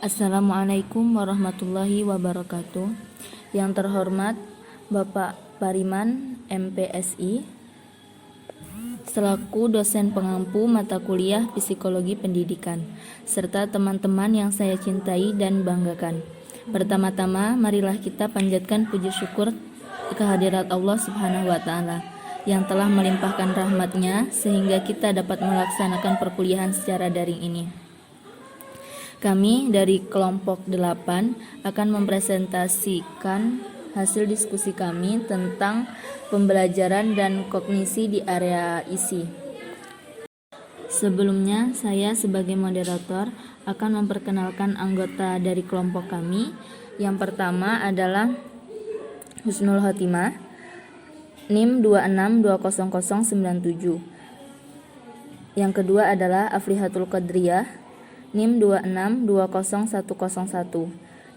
Assalamualaikum warahmatullahi wabarakatuh. Yang terhormat Bapak Pariman, MPSI, selaku dosen pengampu mata kuliah Psikologi Pendidikan, serta teman-teman yang saya cintai dan banggakan. Pertama-tama, marilah kita panjatkan puji syukur kehadirat Allah Subhanahu wa Ta'ala yang telah melimpahkan rahmat-Nya sehingga kita dapat melaksanakan perkuliahan secara daring ini. Kami dari kelompok 8 akan mempresentasikan hasil diskusi kami tentang pembelajaran dan kognisi di area isi. Sebelumnya, saya sebagai moderator akan memperkenalkan anggota dari kelompok kami. Yang pertama adalah Husnul Khotimah, NIM 26200097. Yang kedua adalah Aflihatul Qadriyah, NIM 26200101.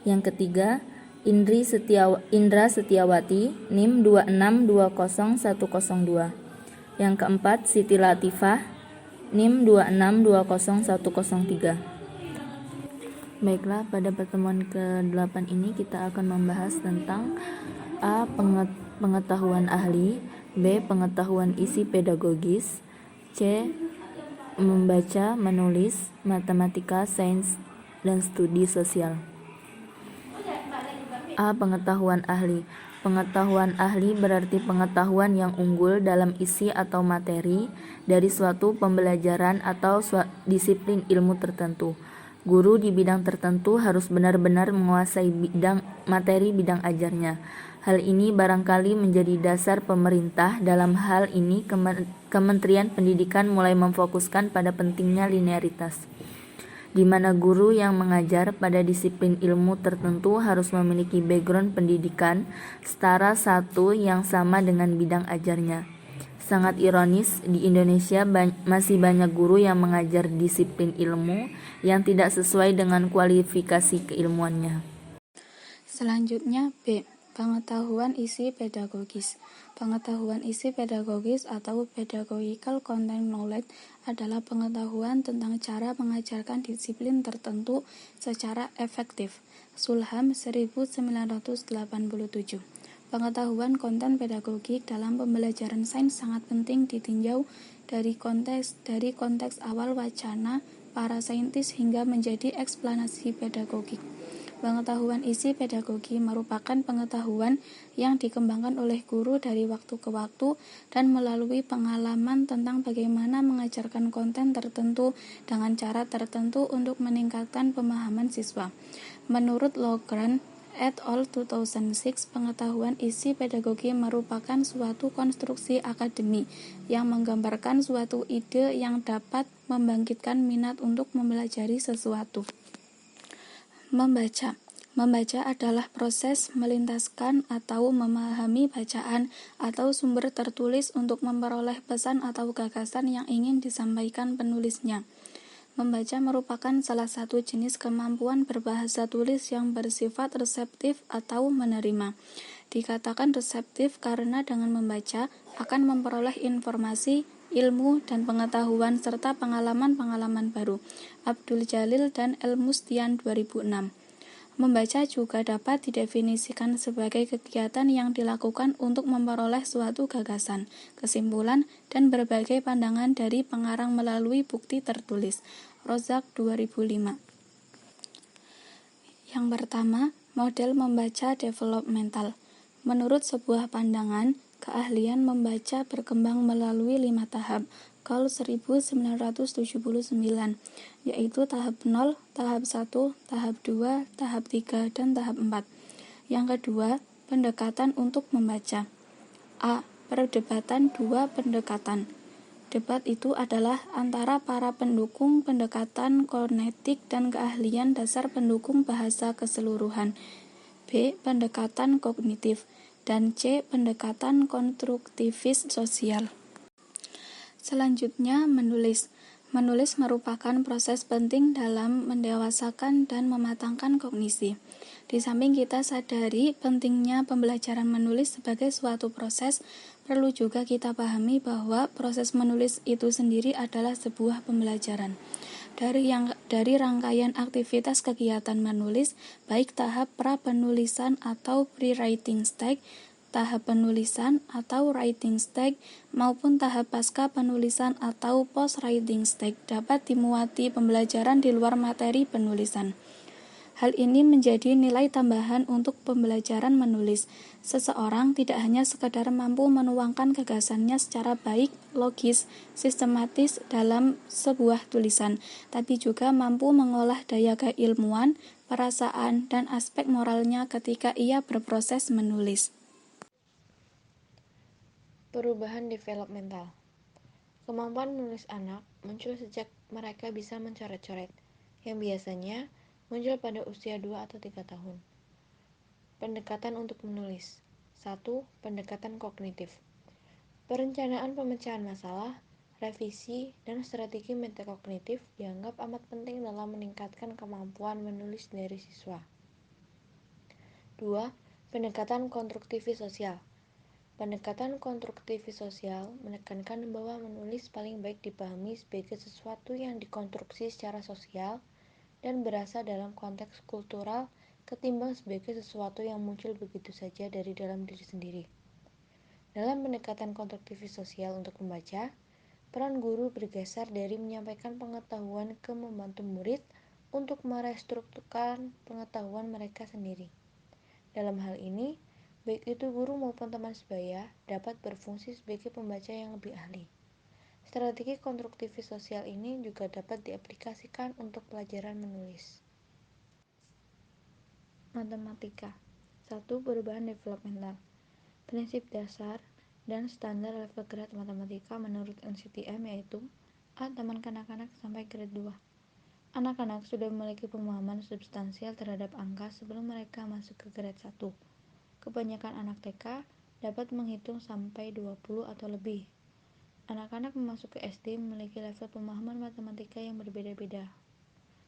Yang ketiga, Indra Setiawati, NIM 26200102. Yang keempat, Siti Latifah, NIM 26200103. Baiklah, pada pertemuan ke-8 ini kita akan membahas tentang A. Pengetahuan ahli, B. Pengetahuan isi pedagogis, C. Membaca, menulis, matematika, sains, dan studi sosial. A. Pengetahuan ahli. Pengetahuan ahli berarti pengetahuan yang unggul dalam isi atau materi dari suatu pembelajaran atau disiplin ilmu tertentu. Guru di bidang tertentu harus benar-benar menguasai materi bidang ajarnya. Hal ini barangkali menjadi dasar pemerintah. Dalam hal ini, Kementerian Pendidikan mulai memfokuskan pada pentingnya linearitas, di mana guru yang mengajar pada disiplin ilmu tertentu harus memiliki background pendidikan setara satu yang sama dengan bidang ajarnya. Sangat ironis, di Indonesia masih banyak guru yang mengajar disiplin ilmu yang tidak sesuai dengan kualifikasi keilmuannya. Selanjutnya B. Pengetahuan isi pedagogis. Pengetahuan isi pedagogis atau pedagogical content knowledge adalah pengetahuan tentang cara mengajarkan disiplin tertentu secara efektif. Sulham 1987. Pengetahuan konten pedagogik dalam pembelajaran sains sangat penting ditinjau dari konteks awal wacana para saintis hingga menjadi eksplanasi pedagogik. Pengetahuan isi pedagogi merupakan pengetahuan yang dikembangkan oleh guru dari waktu ke waktu dan melalui pengalaman tentang bagaimana mengajarkan konten tertentu dengan cara tertentu untuk meningkatkan pemahaman siswa. Menurut Logran et al. 2006, pengetahuan isi pedagogi merupakan suatu konstruksi akademi yang menggambarkan suatu ide yang dapat membangkitkan minat untuk mempelajari sesuatu. Membaca adalah proses melintaskan atau memahami bacaan atau sumber tertulis untuk memperoleh pesan atau gagasan yang ingin disampaikan penulisnya. Membaca merupakan salah satu jenis kemampuan berbahasa tulis yang bersifat reseptif atau menerima. Dikatakan reseptif karena dengan membaca akan memperoleh informasi, ilmu, dan pengetahuan serta pengalaman-pengalaman baru. Abdul Jalil dan El Mustian 2006. Membaca juga dapat didefinisikan sebagai kegiatan yang dilakukan untuk memperoleh suatu gagasan, kesimpulan, dan berbagai pandangan dari pengarang melalui bukti tertulis. Rozak 2005. Yang pertama, model membaca developmental. Menurut sebuah pandangan, keahlian membaca berkembang melalui 5 tahap. Cole 1979, yaitu tahap 0, tahap 1, tahap 2, tahap 3, dan tahap 4. Yang kedua, pendekatan untuk membaca. A. Perdebatan 2 pendekatan. Debat itu adalah antara para pendukung pendekatan konetik dan keahlian dasar pendukung bahasa keseluruhan. B. Pendekatan kognitif. Dan C. Pendekatan konstruktivis sosial. Selanjutnya, menulis. Menulis merupakan proses penting dalam mendewasakan dan mematangkan kognisi. Di samping kita sadari pentingnya pembelajaran menulis sebagai suatu proses, perlu juga kita pahami bahwa proses menulis itu sendiri adalah sebuah pembelajaran. Dari rangkaian aktivitas kegiatan menulis, baik tahap pra-penulisan atau pre-writing stage, tahap penulisan atau writing stage, maupun tahap pasca penulisan atau post-writing stage dapat dimuati pembelajaran di luar materi penulisan. Hal ini menjadi nilai tambahan untuk pembelajaran menulis. Seseorang tidak hanya sekadar mampu menuangkan gagasannya secara baik, logis, sistematis dalam sebuah tulisan, tapi juga mampu mengolah daya keilmuan, perasaan, dan aspek moralnya ketika ia berproses menulis. Perubahan developmental. Kemampuan menulis anak muncul sejak mereka bisa mencoret-coret, yang biasanya muncul pada usia 2 atau 3 tahun. Pendekatan untuk menulis. 1. Pendekatan kognitif. Perencanaan pemecahan masalah, revisi, dan strategi metakognitif dianggap amat penting dalam meningkatkan kemampuan menulis dari siswa. 2. Pendekatan konstruktivis sosial. Pendekatan konstruktivis sosial menekankan bahwa menulis paling baik dipahami sebagai sesuatu yang dikonstruksi secara sosial dan berasal dalam konteks kultural ketimbang sebagai sesuatu yang muncul begitu saja dari dalam diri sendiri. Dalam pendekatan konstruktivis sosial untuk membaca, peran guru bergeser dari menyampaikan pengetahuan ke membantu murid untuk merestrukturkan pengetahuan mereka sendiri. Dalam hal ini, baik itu guru maupun teman sebaya dapat berfungsi sebagai pembaca yang lebih ahli. Strategi konstruktivis sosial ini juga dapat diaplikasikan untuk pelajaran menulis. Matematika. 1. Perubahan developmental. Prinsip dasar dan standar level grade matematika menurut NCTM yaitu A. Taman kanak-kanak sampai grade 2. Anak-anak sudah memiliki pemahaman substansial terhadap angka sebelum mereka masuk ke grade 1. Kebanyakan anak TK dapat menghitung sampai 20 atau lebih. Anak-anak memasuki SD memiliki level pemahaman matematika yang berbeda-beda.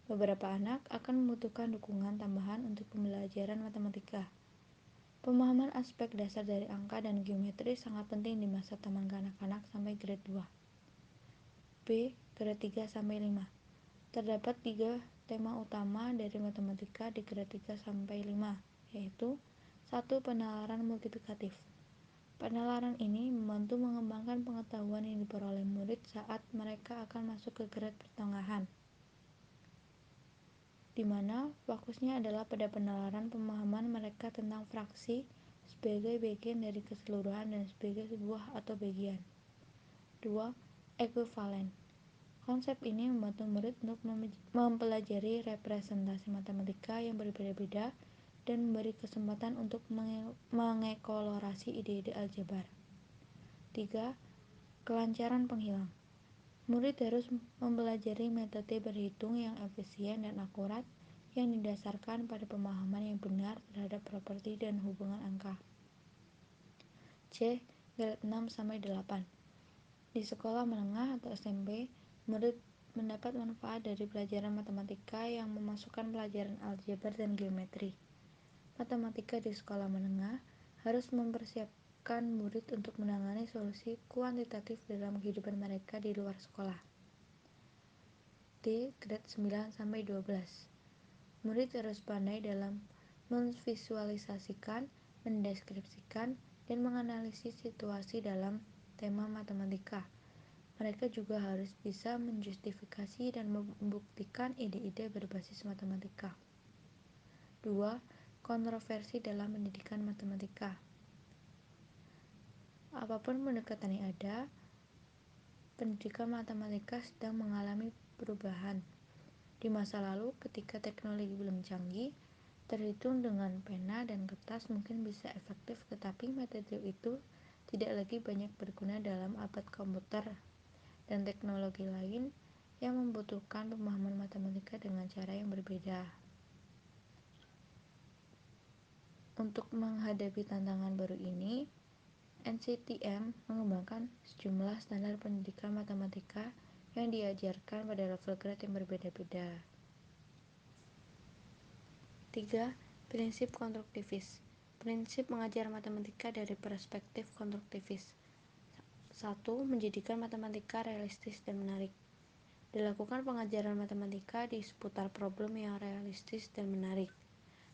Beberapa anak akan membutuhkan dukungan tambahan untuk pembelajaran matematika. Pemahaman aspek dasar dari angka dan geometri sangat penting di masa taman kanak-kanak sampai grade 2. B. Grade 3 sampai 5. Terdapat 3 tema utama dari matematika di grade 3 sampai 5, yaitu 1. Penalaran multiplikatif. Penalaran ini membantu mengembangkan pengetahuan yang diperoleh murid saat mereka akan masuk ke grade pertengahan, di mana fokusnya adalah pada penalaran pemahaman mereka tentang fraksi sebagai bagian dari keseluruhan dan sebagai sebuah atau bagian. 2. Ekuivalen. Konsep ini membantu murid untuk mempelajari representasi matematika yang berbeda-beda dan memberi kesempatan untuk mengeksplorasi ide-ide aljabar. 3. Kelancaran penghilang. Murid harus mempelajari metode berhitung yang efisien dan akurat yang didasarkan pada pemahaman yang benar terhadap properti dan hubungan angka. C. Grade 6 sampai 8. Di sekolah menengah atau SMP, murid mendapat manfaat dari pelajaran matematika yang memasukkan pelajaran aljabar dan geometri. Matematika di sekolah menengah harus mempersiapkan murid untuk menangani solusi kuantitatif dalam kehidupan mereka di luar sekolah. D. Grade 9 sampai 12. Murid harus pandai dalam memvisualisasikan, mendeskripsikan, dan menganalisis situasi dalam tema matematika. Mereka juga harus bisa menjustifikasi dan membuktikan ide-ide berbasis matematika. 2. Kontroversi dalam pendidikan matematika. Apapun pendekatan yang ada, pendidikan matematika sedang mengalami perubahan. Di masa lalu, ketika teknologi belum canggih, terhitung dengan pena dan kertas mungkin bisa efektif, tetapi metode itu tidak lagi banyak berguna dalam abad komputer dan teknologi lain yang membutuhkan pemahaman matematika dengan cara yang berbeda. Untuk menghadapi tantangan baru ini, NCTM mengembangkan sejumlah standar pendidikan matematika yang diajarkan pada level grade yang berbeda-beda. 3. Prinsip konstruktivis. Prinsip mengajar matematika dari perspektif konstruktivis. 1. Menjadikan matematika realistis dan menarik. Dilakukan pengajaran matematika di seputar problem yang realistis dan menarik.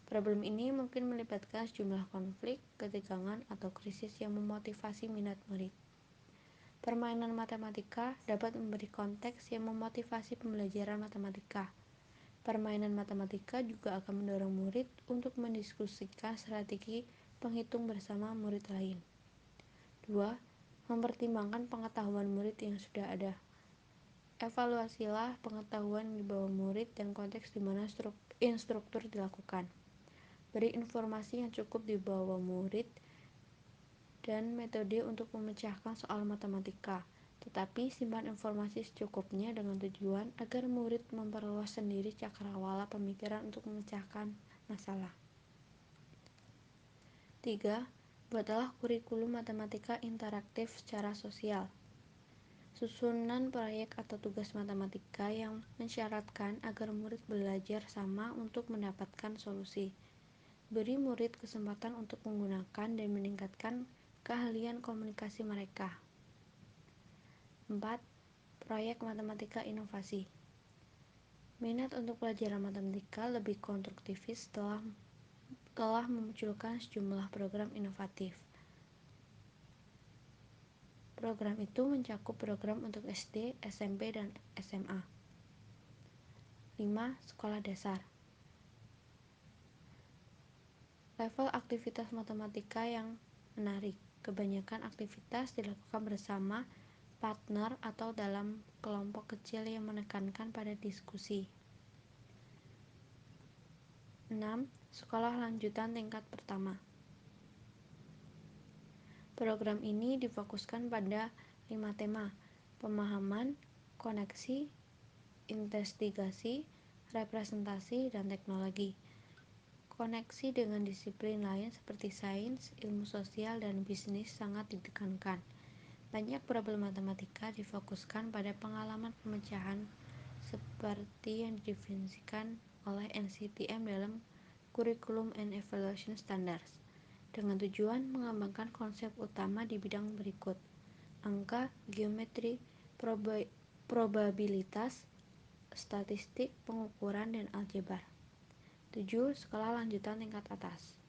Problem ini mungkin melibatkan sejumlah konflik, ketegangan, atau krisis yang memotivasi minat murid. Permainan matematika dapat memberi konteks yang memotivasi pembelajaran matematika. Permainan matematika juga akan mendorong murid untuk mendiskusikan strategi penghitung bersama murid lain. 2. Mempertimbangkan pengetahuan murid yang sudah ada. Evaluasilah pengetahuan di bawah murid dan konteks di mana instruktur dilakukan. Beri informasi yang cukup di bawah murid dan metode untuk memecahkan soal matematika, tetapi simpan informasi secukupnya dengan tujuan agar murid memperluas sendiri cakrawala pemikiran untuk memecahkan masalah. 3. Buatlah kurikulum matematika interaktif secara sosial. Susunan proyek atau tugas matematika yang mensyaratkan agar murid belajar sama untuk mendapatkan solusi. Beri murid kesempatan untuk menggunakan dan meningkatkan keahlian komunikasi mereka. 4. Proyek matematika inovasi. Minat untuk pelajaran matematika lebih konstruktivis telah memunculkan sejumlah program inovatif. Program itu mencakup program untuk SD, SMP, dan SMA. 5. Sekolah dasar. Level aktivitas matematika yang menarik. Kebanyakan aktivitas dilakukan bersama, partner, atau dalam kelompok kecil yang menekankan pada diskusi. 6. Sekolah lanjutan tingkat pertama. Program ini difokuskan pada 5 tema: pemahaman, koneksi, investigasi, representasi, dan teknologi. Koneksi dengan disiplin lain seperti sains, ilmu sosial, dan bisnis sangat ditekankan. Banyak problem matematika difokuskan pada pengalaman pemecahan seperti yang didefinisikan oleh NCTM dalam Curriculum and Evaluation Standards, dengan tujuan mengembangkan konsep utama di bidang berikut: angka, geometri, probabilitas, statistik, pengukuran, dan aljabar. 7. Sekolah lanjutan tingkat atas.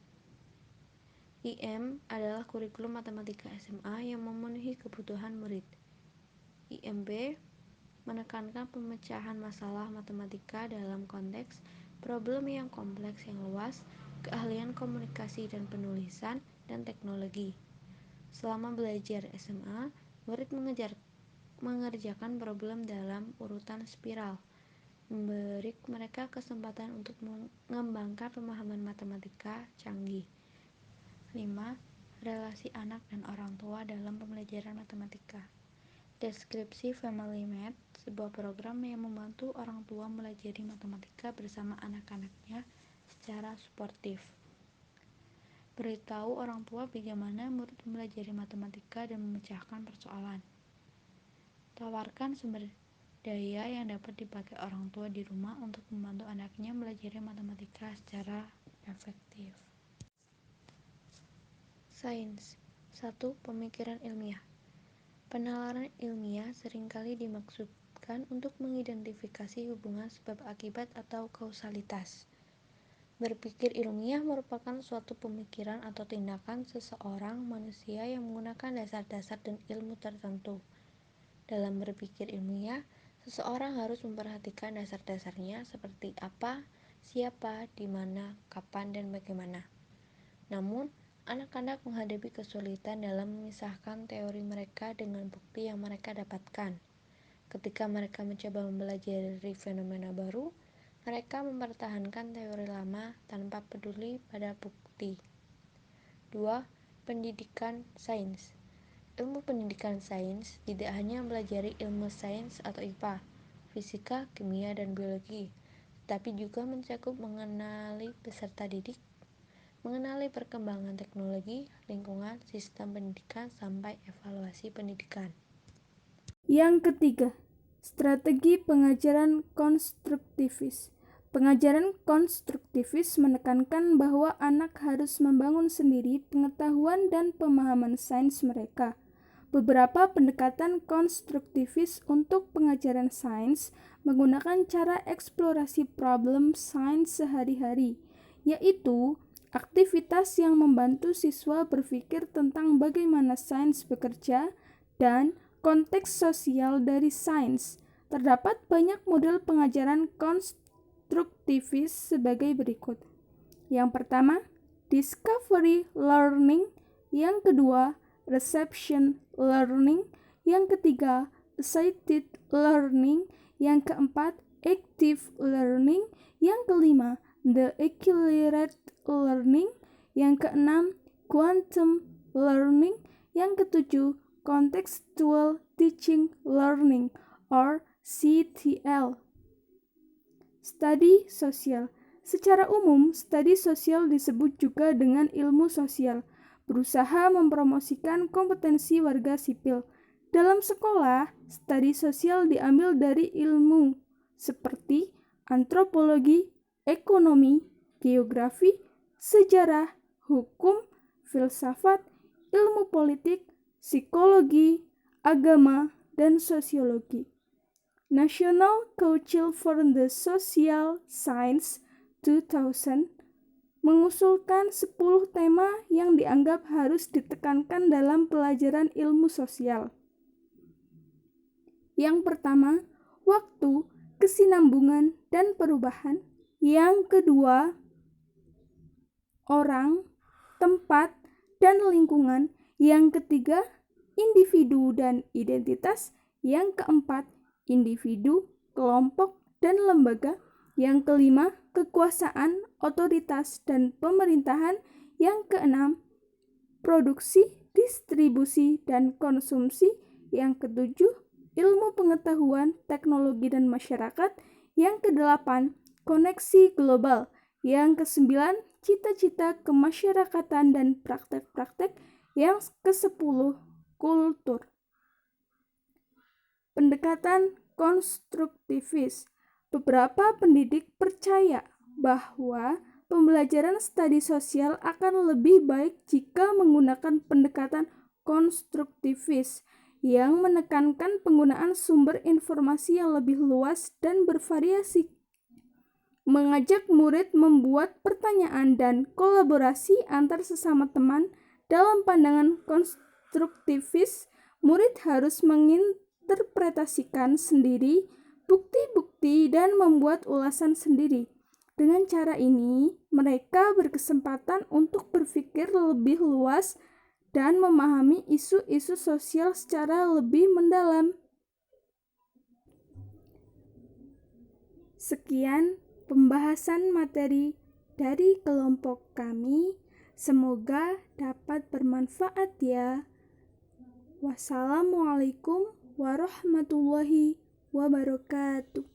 IM adalah kurikulum matematika SMA yang memenuhi kebutuhan murid. IMB menekankan pemecahan masalah matematika dalam konteks problem yang kompleks yang luas, keahlian komunikasi dan penulisan, dan teknologi. Selama belajar SMA, murid mengerjakan problem dalam urutan spiral, memberi mereka kesempatan untuk mengembangkan pemahaman matematika canggih. 5. Relasi anak dan orang tua dalam pembelajaran matematika. Deskripsi Family Math, sebuah program yang membantu orang tua melajari matematika bersama anak-anaknya secara suportif. Beritahu orang tua bagaimana murid mempelajari matematika dan memecahkan persoalan. Tawarkan sumber daya yang dapat dipakai orang tua di rumah untuk membantu anaknya belajar matematika secara efektif. Sains. 1. Pemikiran ilmiah. Penalaran ilmiah seringkali dimaksudkan untuk mengidentifikasi hubungan sebab akibat atau kausalitas. Berpikir ilmiah merupakan suatu pemikiran atau tindakan seseorang manusia yang menggunakan dasar-dasar dan ilmu tertentu. Dalam berpikir ilmiah, seseorang harus memperhatikan dasar-dasarnya seperti apa, siapa, di mana, kapan, dan bagaimana. Namun, anak-anak menghadapi kesulitan dalam memisahkan teori mereka dengan bukti yang mereka dapatkan. Ketika mereka mencoba mempelajari fenomena baru, mereka mempertahankan teori lama tanpa peduli pada bukti. 2. Pendidikan sains. Ilmu pendidikan sains tidak hanya mempelajari ilmu sains atau IPA, fisika, kimia, dan biologi, tetapi juga mencakup mengenali peserta didik, mengenali perkembangan teknologi, lingkungan, sistem pendidikan, sampai evaluasi pendidikan. Yang ketiga, strategi pengajaran konstruktivis. Pengajaran konstruktivis menekankan bahwa anak harus membangun sendiri pengetahuan dan pemahaman sains mereka. Beberapa pendekatan konstruktivis untuk pengajaran sains menggunakan cara eksplorasi problem sains sehari-hari, yaitu aktivitas yang membantu siswa berpikir tentang bagaimana sains bekerja dan konteks sosial dari sains. Terdapat banyak model pengajaran konstruktivis sebagai berikut. Yang pertama, discovery learning. Yang kedua, reception learning. Yang ketiga, assisted learning. Yang keempat, active learning. Yang kelima, the accelerated learning. Yang keenam, quantum learning. Yang ketujuh, contextual teaching learning or CTL. Studi sosial. Secara umum, studi sosial disebut juga dengan ilmu sosial, berusaha mempromosikan kompetensi warga sipil. Dalam sekolah, studi sosial diambil dari ilmu seperti antropologi, ekonomi, geografi, sejarah, hukum, filsafat, ilmu politik, psikologi, agama, dan sosiologi. National Council for the Social Sciences 2000 mengusulkan 10 tema yang dianggap harus ditekankan dalam pelajaran ilmu sosial. Yang pertama, waktu, kesinambungan, dan perubahan. Yang kedua, orang, tempat, dan lingkungan. Yang ketiga, individu dan identitas. Yang keempat, individu, kelompok, dan lembaga. Yang kelima, kekuasaan, otoritas, dan pemerintahan. Yang keenam, produksi, distribusi, dan konsumsi. Yang ketujuh, ilmu pengetahuan, teknologi, dan masyarakat. Yang kedelapan, koneksi global. Yang kesembilan, cita-cita kemasyarakatan dan praktek-praktek. Yang kesepuluh, kultur. Pendekatan konstruktivis. Beberapa pendidik percaya bahwa pembelajaran studi sosial akan lebih baik jika menggunakan pendekatan konstruktivis yang menekankan penggunaan sumber informasi yang lebih luas dan bervariasi, mengajak murid membuat pertanyaan dan kolaborasi antar sesama teman. Dalam pandangan konstruktivis, murid harus menginterpretasikan sendiri bukti-bukti dan membuat ulasan sendiri. Dengan cara ini, mereka berkesempatan untuk berpikir lebih luas dan memahami isu-isu sosial secara lebih mendalam. Sekian pembahasan materi dari kelompok kami. Semoga dapat bermanfaat ya. Wassalamualaikum warahmatullahi wabarakatuh.